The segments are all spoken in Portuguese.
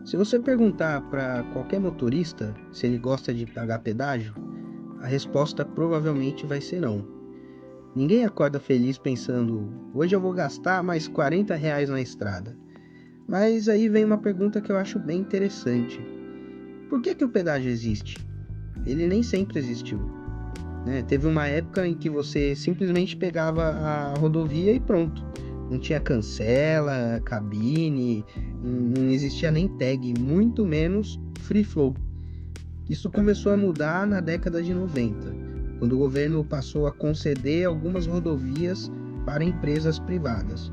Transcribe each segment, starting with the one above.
Se você perguntar para qualquer motorista se ele gosta de pagar pedágio, a resposta provavelmente vai ser não. Ninguém acorda feliz pensando, hoje eu vou gastar mais R$ 40 na estrada. Mas aí vem uma pergunta que eu acho bem interessante. Por que o pedágio existe? Ele nem sempre existiu, né? Teve uma época em que você simplesmente pegava a rodovia e pronto. Não tinha cancela, cabine, não existia nem tag, muito menos free flow. Isso começou a mudar na década de 90, quando o governo passou a conceder algumas rodovias para empresas privadas.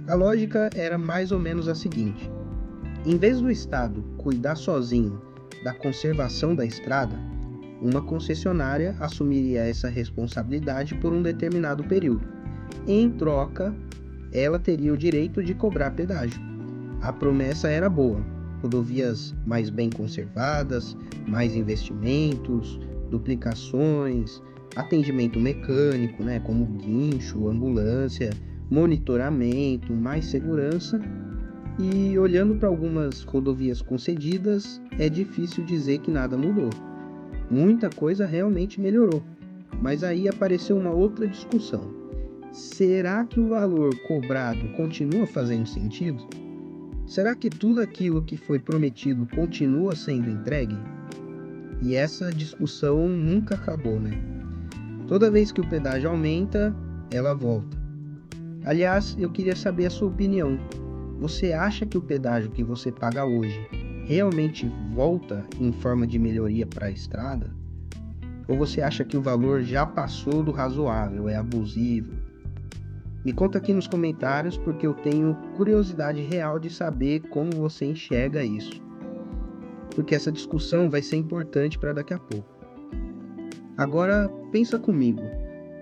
A lógica era mais ou menos a seguinte: em vez do Estado cuidar sozinho da conservação da estrada, uma concessionária assumiria essa responsabilidade por um determinado período. Em troca, ela teria o direito de cobrar pedágio. A promessa era boa: rodovias mais bem conservadas, mais investimentos, duplicações, atendimento mecânico, né, como guincho, ambulância, monitoramento, mais segurança. E olhando para algumas rodovias concedidas, é difícil dizer que nada mudou. Muita coisa realmente melhorou, mas aí apareceu uma outra discussão. Será que o valor cobrado continua fazendo sentido? Será que tudo aquilo que foi prometido continua sendo entregue? E essa discussão nunca acabou, né? Toda vez que o pedágio aumenta, ela volta. Aliás, eu queria saber a sua opinião. Você acha que o pedágio que você paga hoje realmente volta em forma de melhoria para a estrada? Ou você acha que o valor já passou do razoável, é abusivo? Me conta aqui nos comentários, porque eu tenho curiosidade real de saber como você enxerga isso. Porque essa discussão vai ser importante para daqui a pouco. Agora, pensa comigo.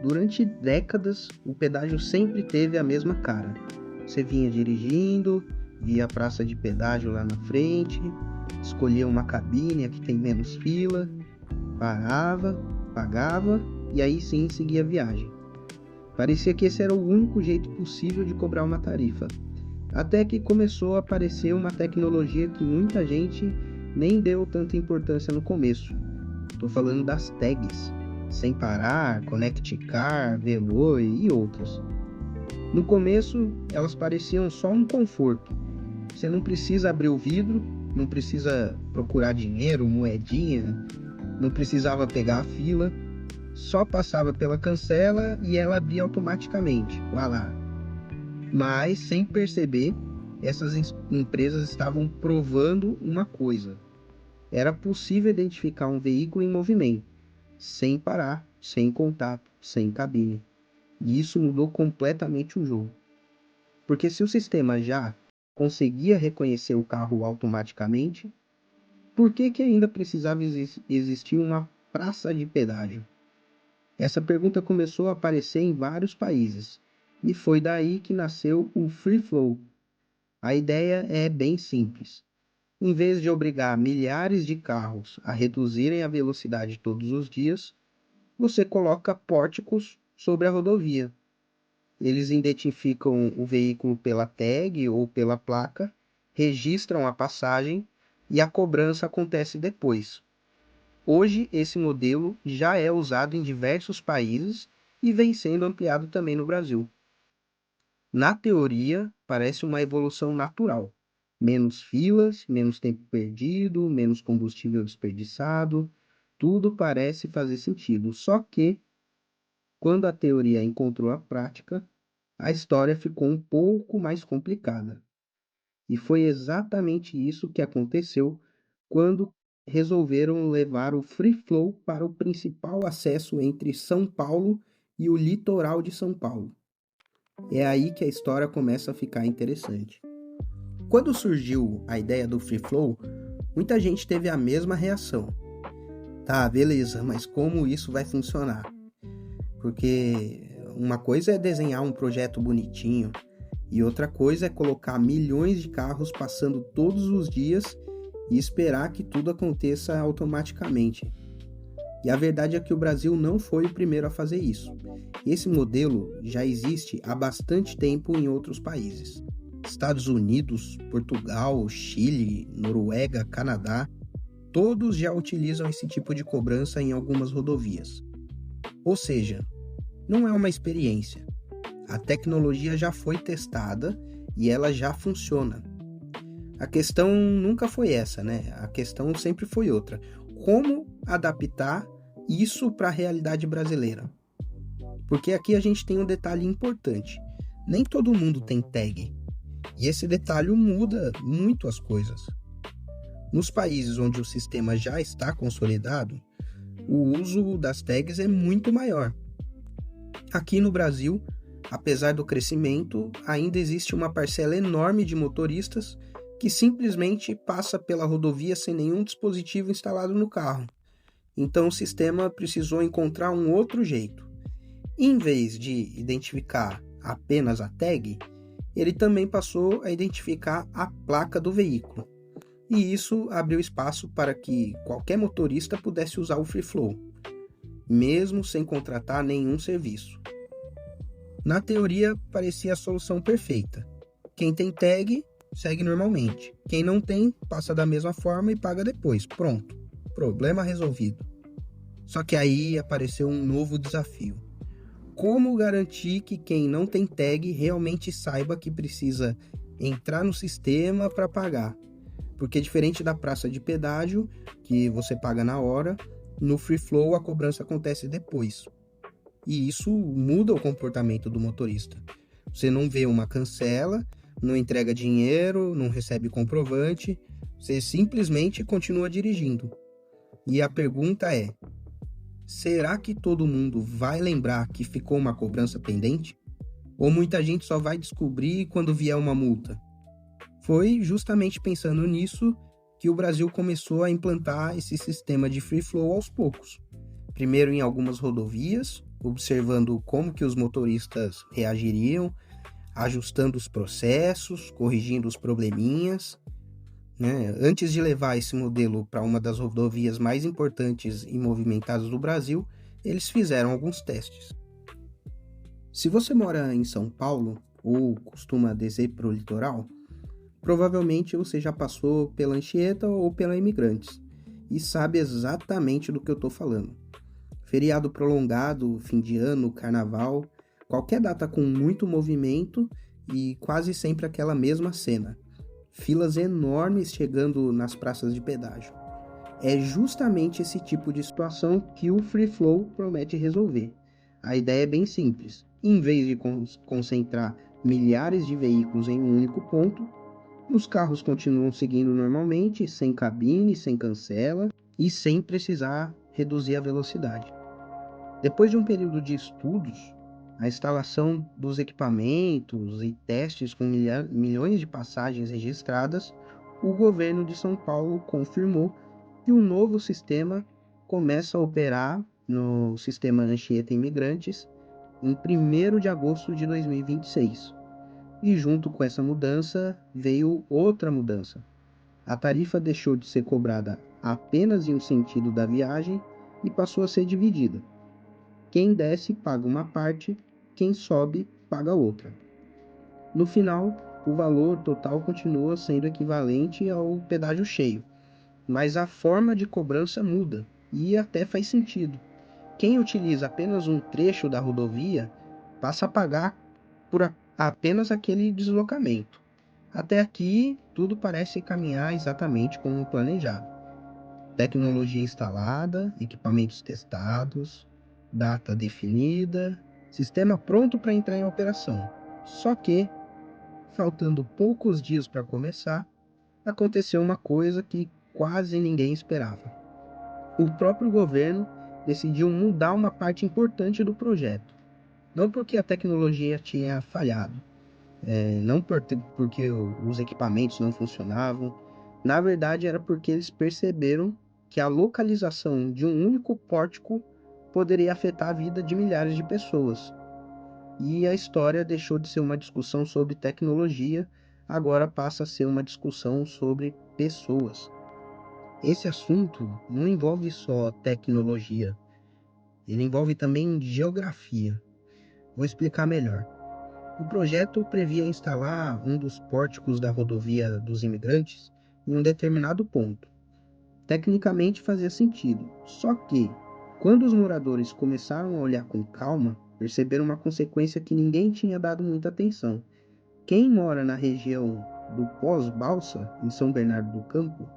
Durante décadas, o pedágio sempre teve a mesma cara. Você vinha dirigindo, via a praça de pedágio lá na frente, escolhia uma cabine, a que tem menos fila, parava, pagava e aí sim seguia a viagem. Parecia que esse era o único jeito possível de cobrar uma tarifa. Até que começou a aparecer uma tecnologia que muita gente nem deu tanta importância no começo. Estou falando das tags, Sem Parar, Connect Car, Veloe e outras. No começo, elas pareciam só um conforto. Você não precisa abrir o vidro, não precisa procurar dinheiro, moedinha, não precisava pegar a fila, só passava pela cancela e ela abria automaticamente. Vá lá. Mas, sem perceber, essas empresas estavam provando uma coisa: era possível identificar um veículo em movimento, sem parar, sem contato, sem cabine. E isso mudou completamente o jogo. Porque se o sistema já conseguia reconhecer o carro automaticamente, por que ainda precisava existir uma praça de pedágio? Essa pergunta começou a aparecer em vários países, e foi daí que nasceu o Free Flow. A ideia é bem simples. Em vez de obrigar milhares de carros a reduzirem a velocidade todos os dias, você coloca pórticos sobre a rodovia. Eles identificam o veículo pela tag ou pela placa, registram a passagem e a cobrança acontece depois. Hoje, esse modelo já é usado em diversos países e vem sendo ampliado também no Brasil. Na teoria, parece uma evolução natural. Menos filas, menos tempo perdido, menos combustível desperdiçado, tudo parece fazer sentido. Só que, quando a teoria encontrou a prática, a história ficou um pouco mais complicada. E foi exatamente isso que aconteceu quando resolveram levar o Free Flow para o principal acesso entre São Paulo e o litoral de São Paulo. É aí que a história começa a ficar interessante. Quando surgiu a ideia do Free Flow, muita gente teve a mesma reação. Tá, beleza, mas como isso vai funcionar? Porque uma coisa é desenhar um projeto bonitinho e outra coisa é colocar milhões de carros passando todos os dias e esperar que tudo aconteça automaticamente. E a verdade é que o Brasil não foi o primeiro a fazer isso. Esse modelo já existe há bastante tempo em outros países. Estados Unidos, Portugal, Chile, Noruega, Canadá, todos já utilizam esse tipo de cobrança em algumas rodovias. Ou seja, não é uma experiência. A tecnologia já foi testada e ela já funciona. A questão nunca foi essa, né? A questão sempre foi outra. Como adaptar isso para a realidade brasileira? Porque aqui a gente tem um detalhe importante. Nem todo mundo tem tag. E esse detalhe muda muito as coisas. Nos países onde o sistema já está consolidado, o uso das tags é muito maior. Aqui no Brasil, apesar do crescimento, ainda existe uma parcela enorme de motoristas que simplesmente passa pela rodovia sem nenhum dispositivo instalado no carro. Então o sistema precisou encontrar um outro jeito. Em vez de identificar apenas a tag, ele também passou a identificar a placa do veículo. E isso abriu espaço para que qualquer motorista pudesse usar o Free Flow, mesmo sem contratar nenhum serviço. Na teoria, parecia a solução perfeita. Quem tem tag, segue normalmente. Quem não tem, passa da mesma forma e paga depois. Pronto. Problema resolvido. Só que aí apareceu um novo desafio. Como garantir que quem não tem tag realmente saiba que precisa entrar no sistema para pagar? Porque diferente da praça de pedágio, que você paga na hora, no Free Flow a cobrança acontece depois. E isso muda o comportamento do motorista. Você não vê uma cancela, não entrega dinheiro, não recebe comprovante, você simplesmente continua dirigindo. E a pergunta é: será que todo mundo vai lembrar que ficou uma cobrança pendente? Ou muita gente só vai descobrir quando vier uma multa? Foi justamente pensando nisso que o Brasil começou a implantar esse sistema de free flow aos poucos. Primeiro em algumas rodovias, observando como que os motoristas reagiriam, ajustando os processos, corrigindo os probleminhas, né? Antes de levar esse modelo para uma das rodovias mais importantes e movimentadas do Brasil, eles fizeram alguns testes. Se você mora em São Paulo ou costuma descer para o litoral, provavelmente você já passou pela Anchieta ou pela Imigrantes e sabe exatamente do que eu estou falando. Feriado prolongado, fim de ano, carnaval, qualquer data com muito movimento e quase sempre aquela mesma cena. Filas enormes chegando nas praças de pedágio. É justamente esse tipo de situação que o Free Flow promete resolver. A ideia é bem simples. Em vez de concentrar milhares de veículos em um único ponto, os carros continuam seguindo normalmente, sem cabine, sem cancela e sem precisar reduzir a velocidade. Depois de um período de estudos, a instalação dos equipamentos e testes com milhões de passagens registradas, o governo de São Paulo confirmou que um novo sistema começa a operar no sistema Anchieta Imigrantes em 1º de agosto de 2026. E junto com essa mudança veio outra mudança. A tarifa deixou de ser cobrada apenas em um sentido da viagem e passou a ser dividida. Quem desce paga uma parte, quem sobe paga outra. No final, o valor total continua sendo equivalente ao pedágio cheio, mas a forma de cobrança muda e até faz sentido. Quem utiliza apenas um trecho da rodovia passa a pagar por apenas aquele deslocamento. Até aqui, tudo parece caminhar exatamente como planejado. Tecnologia instalada, equipamentos testados, data definida, sistema pronto para entrar em operação. Só que, faltando poucos dias para começar, aconteceu uma coisa que quase ninguém esperava. O próprio governo decidiu mudar uma parte importante do projeto. Não porque a tecnologia tinha falhado, não porque os equipamentos não funcionavam. Na verdade, era porque eles perceberam que a localização de um único pórtico poderia afetar a vida de milhares de pessoas. E a história deixou de ser uma discussão sobre tecnologia, agora passa a ser uma discussão sobre pessoas. Esse assunto não envolve só tecnologia, ele envolve também geografia. Vou explicar melhor. O projeto previa instalar um dos pórticos da rodovia dos imigrantes em um determinado ponto. Tecnicamente fazia sentido, só que, quando os moradores começaram a olhar com calma, perceberam uma consequência que ninguém tinha dado muita atenção. Quem mora na região do Pós-Balsa, em São Bernardo do Campo,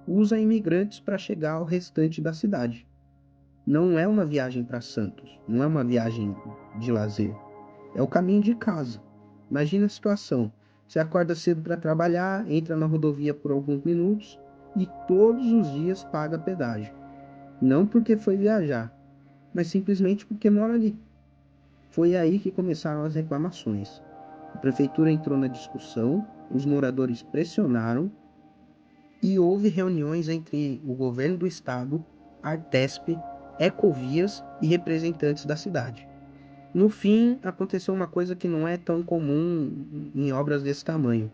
usa imigrantes para chegar ao restante da cidade. Não é uma viagem para Santos, não é uma viagem de lazer, é o caminho de casa. Imagina a situação: você acorda cedo para trabalhar, entra na rodovia por alguns minutos e todos os dias paga pedágio. Não porque foi viajar, mas simplesmente porque mora ali. Foi aí que começaram as reclamações. A prefeitura entrou na discussão, os moradores pressionaram e houve reuniões entre o governo do estado, Artesp, Ecovias e representantes da cidade. No fim, aconteceu uma coisa que não é tão comum em obras desse tamanho.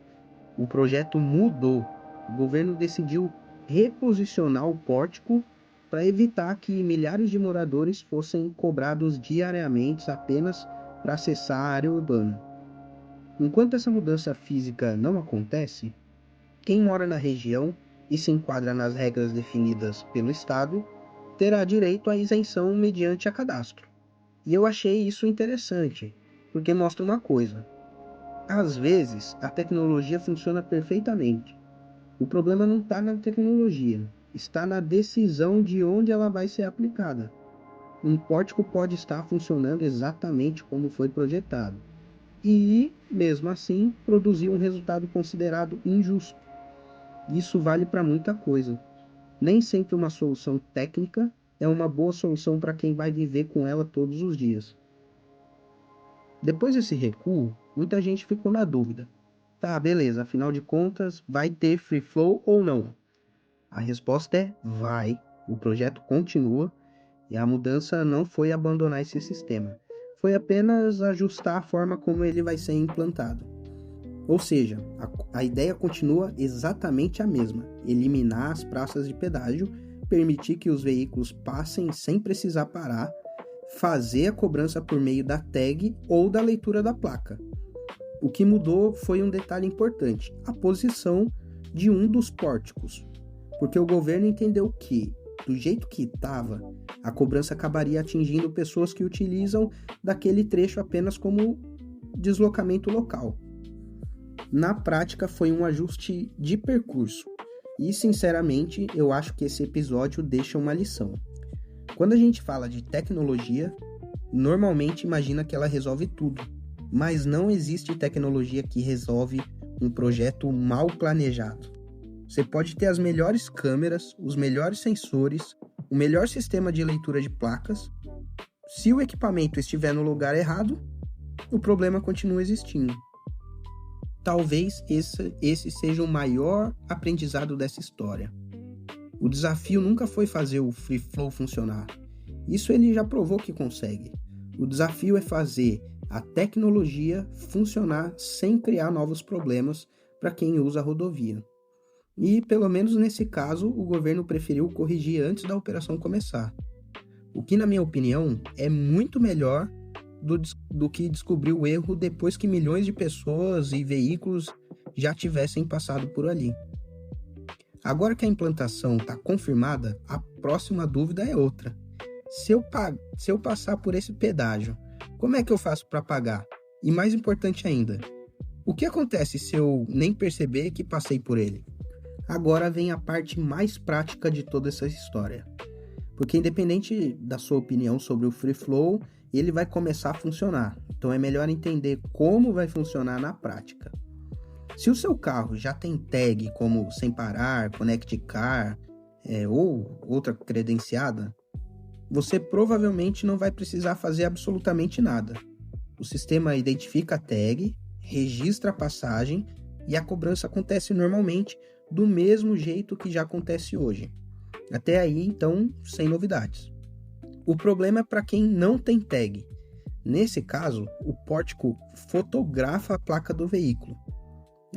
O projeto mudou. O governo decidiu reposicionar o pórtico para evitar que milhares de moradores fossem cobrados diariamente apenas para acessar a área urbana. Enquanto essa mudança física não acontece, quem mora na região e se enquadra nas regras definidas pelo Estado terá direito à isenção mediante a cadastro. E eu achei isso interessante, porque mostra uma coisa: às vezes a tecnologia funciona perfeitamente. O problema não está na tecnologia, está na decisão de onde ela vai ser aplicada. Um pórtico pode estar funcionando exatamente como foi projetado, e, mesmo assim, produzir um resultado considerado injusto. Isso vale para muita coisa. Nem sempre uma solução técnica é uma boa solução para quem vai viver com ela todos os dias. Depois desse recuo, muita gente ficou na dúvida. Tá, beleza, afinal de contas, vai ter free flow ou não? A resposta é vai. O projeto continua e a mudança não foi abandonar esse sistema. Foi apenas ajustar a forma como ele vai ser implantado. Ou seja, a ideia continua exatamente a mesma: eliminar as praças de pedágio, permitir que os veículos passem sem precisar parar, fazer a cobrança por meio da tag ou da leitura da placa. O que mudou foi um detalhe importante: a posição de um dos pórticos, porque o governo entendeu que, do jeito que estava, a cobrança acabaria atingindo pessoas que utilizam daquele trecho apenas como deslocamento local. Na prática, foi um ajuste de percurso. E, sinceramente, eu acho que esse episódio deixa uma lição. Quando a gente fala de tecnologia, normalmente imagina que ela resolve tudo. Mas não existe tecnologia que resolve um projeto mal planejado. Você pode ter as melhores câmeras, os melhores sensores, o melhor sistema de leitura de placas. Se o equipamento estiver no lugar errado, o problema continua existindo. Talvez esse seja o maior aprendizado dessa história. O desafio nunca foi fazer o free flow funcionar. Isso ele já provou que consegue. O desafio é fazer a tecnologia funcionar sem criar novos problemas para quem usa a rodovia. E, pelo menos nesse caso, o governo preferiu corrigir antes da operação começar. O que, na minha opinião, é muito melhor do que descobrir o erro depois que milhões de pessoas e veículos já tivessem passado por ali. Agora que a implantação está confirmada, a próxima dúvida é outra. Se eu passar por esse pedágio, como é que eu faço para pagar? E mais importante ainda, o que acontece se eu nem perceber que passei por ele? Agora vem a parte mais prática de toda essa história. Porque independente da sua opinião sobre o free flow, ele vai começar a funcionar. Então é melhor entender como vai funcionar na prática. Se o seu carro já tem tag como sem parar, connect car ou outra credenciada, você provavelmente não vai precisar fazer absolutamente nada. O sistema identifica a tag, registra a passagem e a cobrança acontece normalmente do mesmo jeito que já acontece hoje. Até aí, então, sem novidades. O problema é para quem não tem tag. Nesse caso, o pórtico fotografa a placa do veículo.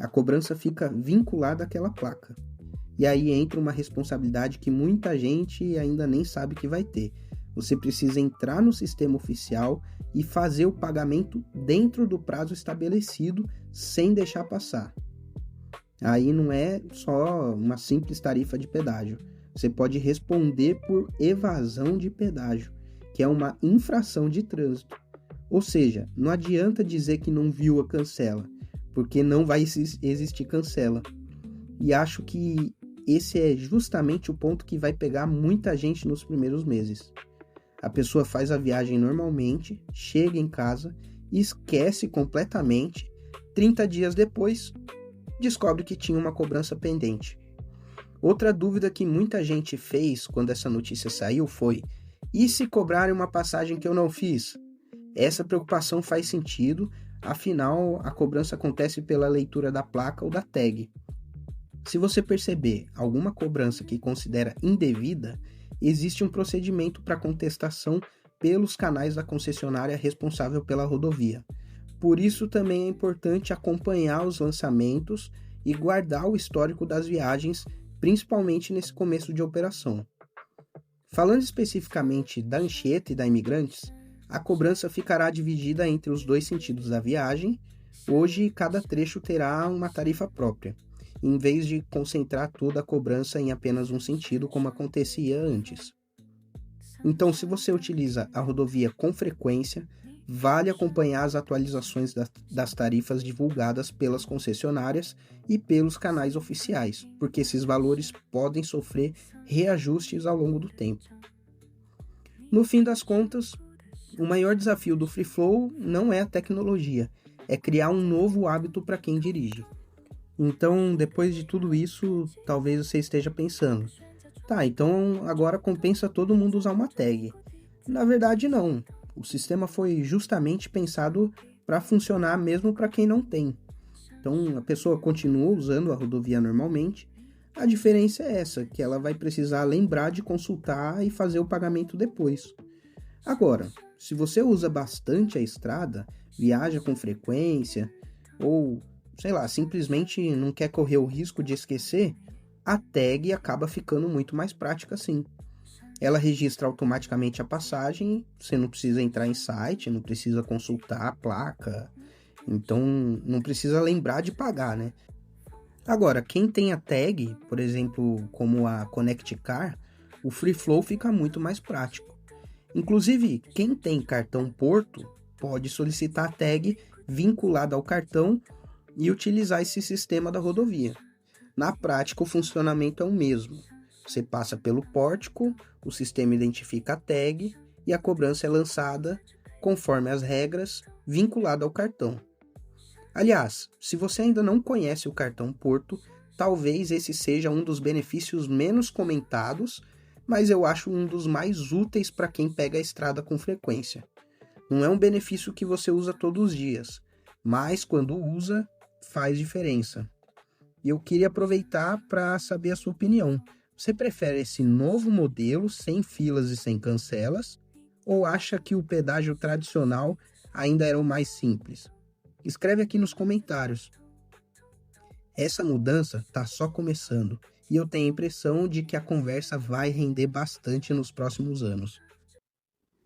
A cobrança fica vinculada àquela placa. E aí entra uma responsabilidade que muita gente ainda nem sabe que vai ter. Você precisa entrar no sistema oficial e fazer o pagamento dentro do prazo estabelecido, sem deixar passar. Aí não é só uma simples tarifa de pedágio. Você pode responder por evasão de pedágio, que é uma infração de trânsito. Ou seja, não adianta dizer que não viu a cancela, porque não vai existir cancela. E acho que esse é justamente o ponto que vai pegar muita gente nos primeiros meses. A pessoa faz a viagem normalmente, chega em casa e esquece completamente. 30 dias depois, descobre que tinha uma cobrança pendente. Outra dúvida que muita gente fez quando essa notícia saiu foi: e se cobrarem uma passagem que eu não fiz? Essa preocupação faz sentido, afinal a cobrança acontece pela leitura da placa ou da tag. Se você perceber alguma cobrança que considera indevida, existe um procedimento para contestação pelos canais da concessionária responsável pela rodovia. Por isso também é importante acompanhar os lançamentos e guardar o histórico das viagens, principalmente nesse começo de operação. Falando especificamente da Anchieta e da Imigrantes, a cobrança ficará dividida entre os dois sentidos da viagem. Hoje, cada trecho terá uma tarifa própria, em vez de concentrar toda a cobrança em apenas um sentido, como acontecia antes. Então, se você utiliza a rodovia com frequência, vale acompanhar as atualizações das tarifas divulgadas pelas concessionárias e pelos canais oficiais, porque esses valores podem sofrer reajustes ao longo do tempo. No fim das contas, o maior desafio do Free Flow não é a tecnologia, é criar um novo hábito para quem dirige. Então, depois de tudo isso, talvez você esteja pensando: tá, então agora compensa todo mundo usar uma tag. Na verdade, não. O sistema foi justamente pensado para funcionar mesmo para quem não tem. Então, a pessoa continua usando a rodovia normalmente. A diferença é essa, que ela vai precisar lembrar de consultar e fazer o pagamento depois. Agora, se você usa bastante a estrada, viaja com frequência, ou, sei lá, simplesmente não quer correr o risco de esquecer, a tag acaba ficando muito mais prática sim. Ela registra automaticamente a passagem, você não precisa entrar em site, não precisa consultar a placa, então não precisa lembrar de pagar, né? Agora, quem tem a tag, por exemplo, como a Connect Car, o Free Flow fica muito mais prático. Inclusive, quem tem cartão Porto pode solicitar a tag vinculada ao cartão e utilizar esse sistema da rodovia. Na prática, o funcionamento é o mesmo. Você passa pelo pórtico, o sistema identifica a tag e a cobrança é lançada conforme as regras, vinculada ao cartão. Aliás, se você ainda não conhece o cartão Porto, talvez esse seja um dos benefícios menos comentados, mas eu acho um dos mais úteis para quem pega a estrada com frequência. Não é um benefício que você usa todos os dias, mas quando usa, faz diferença. E eu queria aproveitar para saber a sua opinião. Você prefere esse novo modelo, sem filas e sem cancelas, ou acha que o pedágio tradicional ainda era o mais simples? Escreve aqui nos comentários. Essa mudança está só começando e eu tenho a impressão de que a conversa vai render bastante nos próximos anos.